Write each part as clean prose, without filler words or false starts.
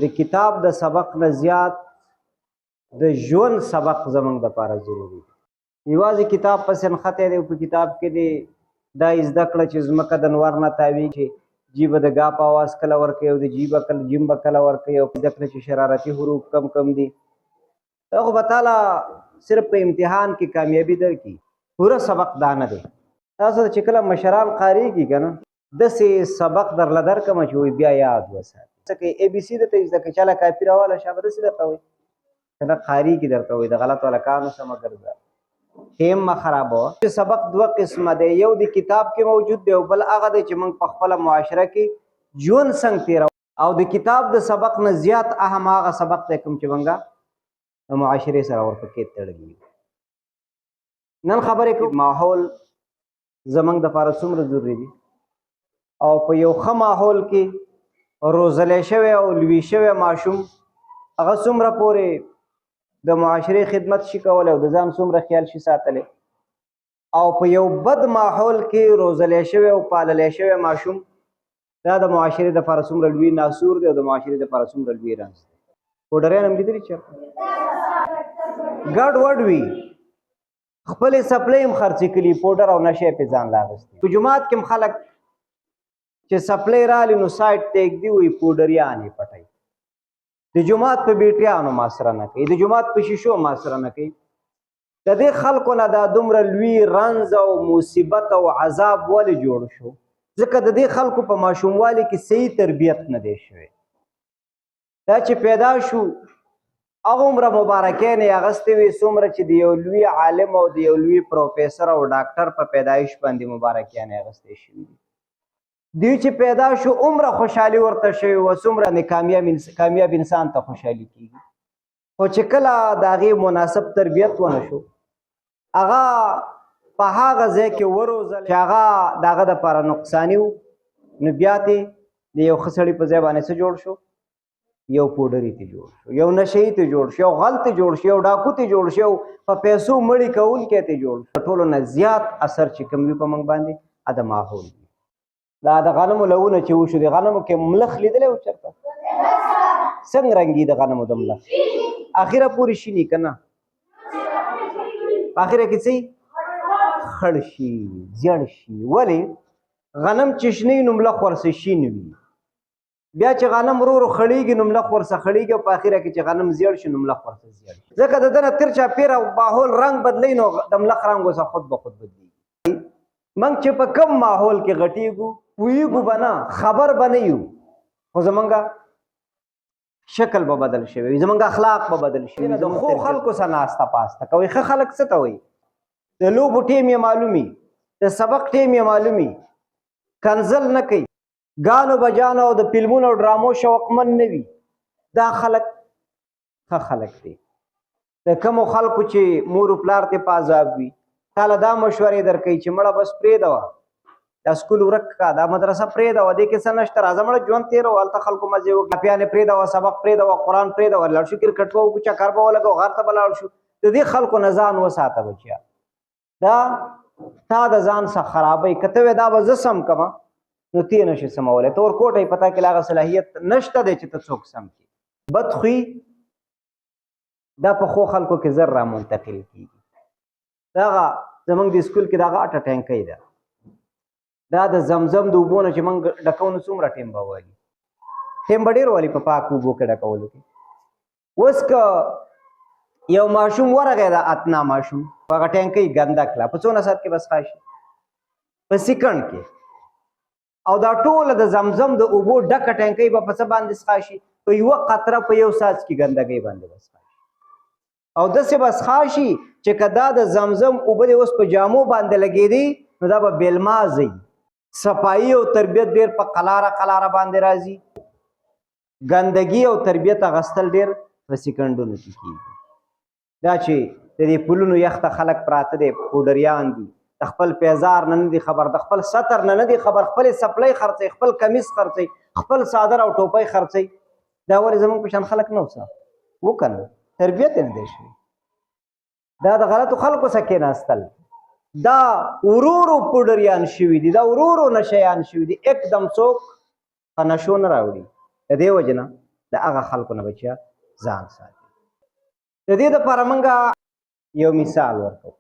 د کتاب د سبق نه زیات د ژوند سبق زمونږ دپاره ضروري دی. یوازې کتاب پسې نښتی دی او په کتاب کې دی دا زده کړه چې ځمکه د نور نه تاویږي، جیبه د ګا په اواز کله ورکوي او د جیم به کله ورکوي، او زده کړه چې شرارتي حروف کم کم دي. دا خو به تعالی صرف په امتحان کې کامیابي درکړي، پوره سبق دا نه دی. تاسو چې کله مشران قاریږي که نه داسې سبق درله درکړمه چې وایي بیا یاد وساتي. ځکه اے بي سي درته زده کړي، چاله کاپي راواله شه به داسې درته وایي که نه قاریږي درته وایي د غلطو هلکانو سمه ګرځه، ټیم مه خرابوه. سبق دوه قسمه دی، یو د کتاب کې موجود دی او بل هغه دی چې موږ په خپله معاشره کې ژوند څنګه تېروو. او د کتاب د سبق نه زیات اهم هغه سبق دی کوم چې موږ د معاشرې سره ورپکې تړلي یو. نن خبرې کوو ماحول زموږ دپاره څومره ضروري دي او په یو ښه ماحول کې روزلی شوی او لوی شوی ماشوم هغه څومره پورې د معاشرې خدمت شي کولی او د ځان څومره خیال شي ساتلی، او په یو بد ماحول کې روزلی شوی او پاللی شوی ماشوم دا د معاشرې دپاره څومره لوی ناسور دی او د معاشرې دپاره څومره لوی رنځ دی. پوډریان هم لیدلي چېرته ګډ وډ وي، خپلې سپلۍ هم خرڅې کړي، پوډر او نشه یې پې ځان لاغوستي. په جومات کې هم خلک چې سپلۍ رالي نو سایډ ته ږدي وایي پوډریان یې پټوي. د جومات په بیټیانو محاسره نه کوي، د جومات په شیشو محاسره نه کوي. د دې خلکو نه دا دومره لوی رنځ او مصیبت او عذاب ولې جوړ شو؟ ځکه د دې خلکو په ماشوموالي کې صحیح تربیت نه دی شوی. دا چې پیدا شو هغومره مبارکۍ نه یې اخیستې وي څومره چې د یو لوی عالم او د یو لوی پروفیسر او ډاکټر په پیدایش باندې مبارکۍ نه اخیستې شوي دي. دوی چې پیدا شو عمره خوشحالي ورته شوې وه څومره کامیاب انسان ته خوشحالي کېږي، خو چې کله د هغې مناسب تربیت ونه شو هغه په هغه ځای کې وروزل چې هغه د هغه دپاره نقصاني و، نو بیا ترې د یو ښه سړي په ځای باندې څه جوړ شو؟ یو پوډري ته جوړ شو، یو نشهیي ته جوړ شو، یو غل ته جوړ شو، یو ډاکو ته جوړ شو، په پیسو مړي کوونکی ته جوړ شو. ټولو نه زیات اثر چې کوم وي په موږ باندې د ماحول وي. دا د غنمو لونه چې وشو د غنمو کې ملخ لیدلی و چېرته؟ څنګه رنګي د غنمو د ملخ اخره پورې شیني که نه؟ په اخره کې څه خړ شي زیړ شي. ولې؟ غنم چې شنی نو ملخ ورسې شین وي، بیا چې غنم ورو ورو خړېږي نو ملخ ورسه خړېږي، او په اخره کې چې غنم زیړ شي نو ملخ ورسه زیړ شي. ځکه د ده نه تېر چاپېره ماحول رنګ بدلوي نو د ملخ رنګ ورسه خود به خود بدلېږي. موږ چې په کم ماحول کې غټېږو پوهېږو به نه، خبر به نه یو، خو زمونږ شکل به بدل شوی وي، زمونږ اخلاق به بدل شوي وي. د ښو خلکو سره ناسته پاسته کوئ. ښه خلک څه ته وایي؟ د لوبو ټیم یې معلومي، د سبق ټیم یې معلومي، کنزل نه کوي، ګانو بجانو او د فلمونو او ډرامو شوقمن نه وي. دا خلک ښه خلک دی. د کومو خلکو چې مور و پلار ته په عذاب وي تاله دا مشورې درکوي چې مړه بس پرېږدوه، دا سکول ورک کړه، دا مدرسه پرېږدوه، دې کې څه نشته، راځه مړه ژوند تېروه، هلته خلکو مزې وکړه، کاپیانې پرېږدوه، سبق پرېږدوه، قرآن پرېږدوه، لاړ شو کرکټ به وکړو، چکر به ولګوو، غر ته به لاړ شو. د دې خلکو نه ځان وساته بچیا. دا تا د ځان څخه خرابوي. که ته وایې دا به زه سم کړمه نو ته یې نشې سمولی، ته ورکوټه یې پته کې لا هغه صلاحیت نشته دی چې ته څوک سم کړي. بدخویي دا په ښو خلکو کې زر رامنتقل کېږي. دغه زمونږ د سکول کې دغه اټه ټینکۍ ده، دا د زمزم د اوبو نه چې موږ ډکو نو څومره ټیم به والي، ټیم به ډېر والي په پاکو اوبو کې ډکولو کې. اوس که یو ماشوم ورغی د اتنا ماشوم هغه ټینکۍ ګنده کړه، په څونه ساعت کې به څښا شي؟ په سیکنډ کې. او دا ټوله د زمزم د اوبو ډکه ټینکۍ به په څه باندې څښا شي؟ په یوه قطره په یو ساعت کې ګندګۍ باندې به څښا شي. او داسې به څښا شي چې که دا د زمزم اوبه دې اوس په جامو باندې لګېدي نو دا به بېلمازئ. صفایي او تربیت ډېر په قلاره قلاره باندې راځي، ګندګي او تربیت اخیستل ډېر په سیکنډونو کې کېږي. دا چې د دې پلونو یخته خلک پراته دی پوډریان دي، د خپل پیزار نه نه دي خبر، د خپل سطر نه نه دي خبر، خپلې سپلۍ خرڅوي، خپل کمیس خرڅوي، خپل څادر او ټوپۍ خرڅوي. دا ولې زموږ په شان خلک نه اوسه و که نه؟ تربیت یې نه دی شوی. دا د غلطو خلکو سره کېناستل، دا ورو ورو پوډریان شوي دي، دا ورو ورو نشیان شوي دي، اکدم څوک په نشو نه راوړي. د دې وجې نه د هغه خلکو نه بچیا ځان ساتي. د دې دپاره موږ یو مثال ورکوو.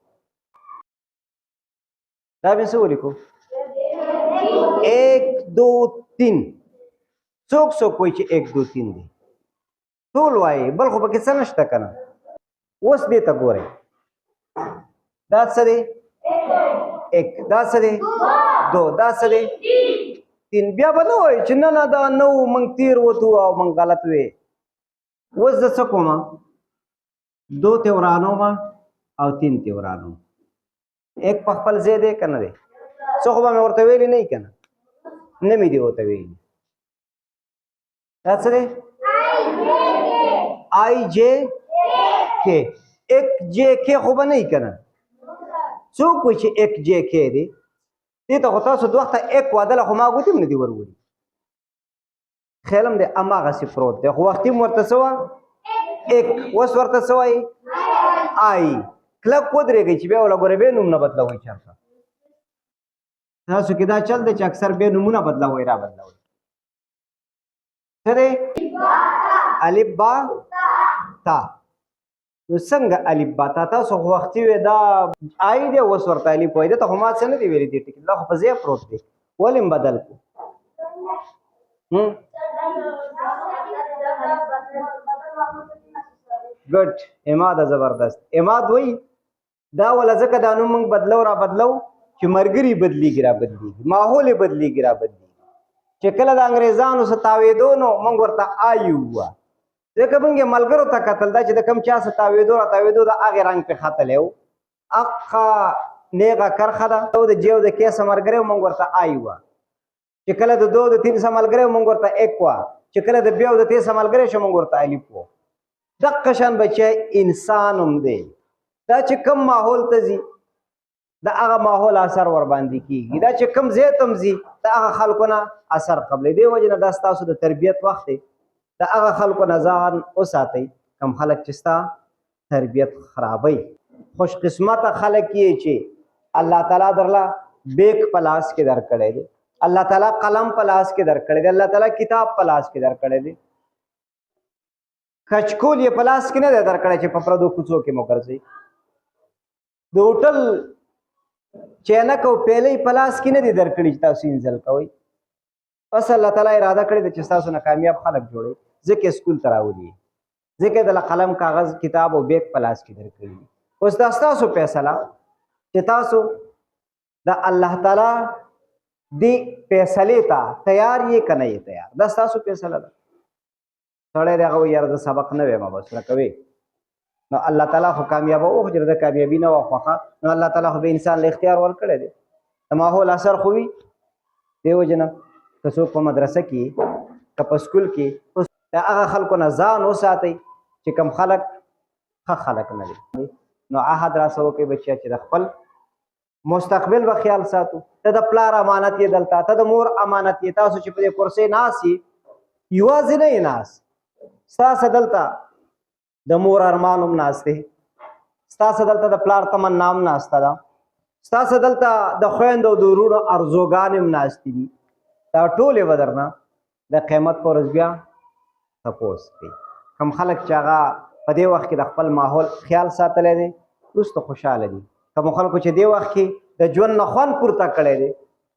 دا مې څه ولیکو؟ 1 2 3. څوک څوک وایي چې 1 2 3 دی؟ ټول وایي، بل خو پکې څه نشته که نه. اوس دې ته ګورئ، دا څه دی؟ 1. دا څه دی؟ 2. دا څه دی؟ 3. بیا به نه وایي چې نه نه دا نه و موږ تیر وتو او موږ غلط وې. اوس زه څه کوم؟ 2 ته ورانوم او 3 ته ورانوم. 1 په خپل ځای دی که نه دی؟ څه خو به مې ورته ویلي نه وي که نه؟ نه مې دي ورته ویلي. دا څه دی؟ آی جے کے. 1 جے کے خو به نه وي که نه؟ څوک وایي چې 1 جے کے دی؟ دې ته خو تاسو 2 وخته 1 وادله خو ما ګوتې هم نه دي ورولي. خیال هم دی هماغسې پروت دی، خو وختي هم ورته څه وه؟ 1. اوس ورته څه وایي؟ آی. کلک ودرېږئ چې بیا وله ګوره بیا نوم نه بدلوئ چېرته. تاسو کې دا چل دی چې اکثر بیا نومونه بدلوئ را بدلوئ. څه دی؟ الف با تا. نو څنګه الف با تا؟ تاسو خو وختي وې دا آی دی اوس ورته الف وایي. دته خو ما څه نه دي ویلي دې ټکي، دا خو په ځای پروت دی. ولې م بدل کړو؟ ګډ. اماد زبردست. اماد وایي دا ولا ځکه دا نوم موږ بدلو را بدلو چې مرګري بدلیږي را بدلیږي، ماحول یې بدلیږي را بدلیږي. چې کله د انګریزانو څه تاوېدو نو موږ ورته آیو ووه، ځکه موږ یې ملګرو ته کتل دا چې د کوم چا څه تاوېدو را تاوېدو د هغې رنګ پې ختلی و. اقا نیغه کرښه ده او د جې او د کې څه ملګری و موږ ورته آی ووه. چې کله د 2 د 3 څه ملګری و موږ ورته 1 ووه. چې کله د 2 او د 3 څه ملګری شو موږ ورته الف ووه. دقه شان بچی انسان هم دی. دا چې کوم ماحول ته ځي د هغه ماحول اثر ورباندې کېږي. دا چې کوم ځای ته هم ځي د هغه خلکو نه اثر قبلوي. دې وجې نه دا ستاسو د تربیت وخت دی. د هغه خلکو نه ځان وساتئ کوم خلک چې ستا تربیت خرابوي. خوش قسمته خلک یې چې الله تعالی درله بیک په لاس کې درکړی دی، الله تعالی قلم په لاس کې درکړی دی، الله تعالی کتاب په لاس کې درکړی دی. کچکول یې په لاس کې نه دی درکړی چې په پردو کوڅو کې مو ګرځئ. د هوټل چینک او پیلۍ په لاس کې نه دي درکړي چې تاسو انزل کوئ. بس الله تعالی اراده کړې ده چې ستاسو نه کامیاب خلک جوړوي، ځکه سکول ته راولي، ځکه د قلم کاغذ کتاب او بیگ په لاس کې درکړي. اوس دا ستاسو فیصله چې تاسو د الله تعالی دې فیصلې ته تیار یې که نه یې تیار. دا ستاسو فیصله ده. سړی دی هغه وایي یاره زه سبق نه ویم بس راکوې، نو الله تعالی خو کامیابه او خو د کامیابي نه وه خوښه، نو الله تعالی خو به انسان له اختیار ورکړی دی. د ماحول اثر خو وي. دې وجې نه که څوک په مدرسه کې که په سکول کې د هغه خلکو نه ځان وساتئ چې کوم خلک ښه خلک نه دي. نو عهد راسه وکړئ بچیا چې د خپل مستقبل به خیال ساتو. ته د پلار امانت یې دلته، ته د مور امانت یې. تاسو چې په دې کرسۍ ناست یې یوازې نه یې ناست، ستاسو دلته د مور ارمان هم ناست دی، ستاسو دلته د پلار تمنا هم ناسته ده، ستاسو دلته د خویندو د ورونو ارزوګانې هم ناستې دي. دا ټولې به درنه د قیامت په ورځ بیا تپوس کوي. کوم خلک چې هغه په دې وخت کې د خپل ماحول خیال ساتلی دی وروسته خوشحاله دي. کوم خلکو چې دې وخت کې د ژوند نه خوند پورته کړی دی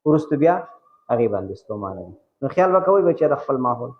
وروسته بیا هغې باندې ستومانه دي. نو خیال به کوئ بچیا د خپل ماحول.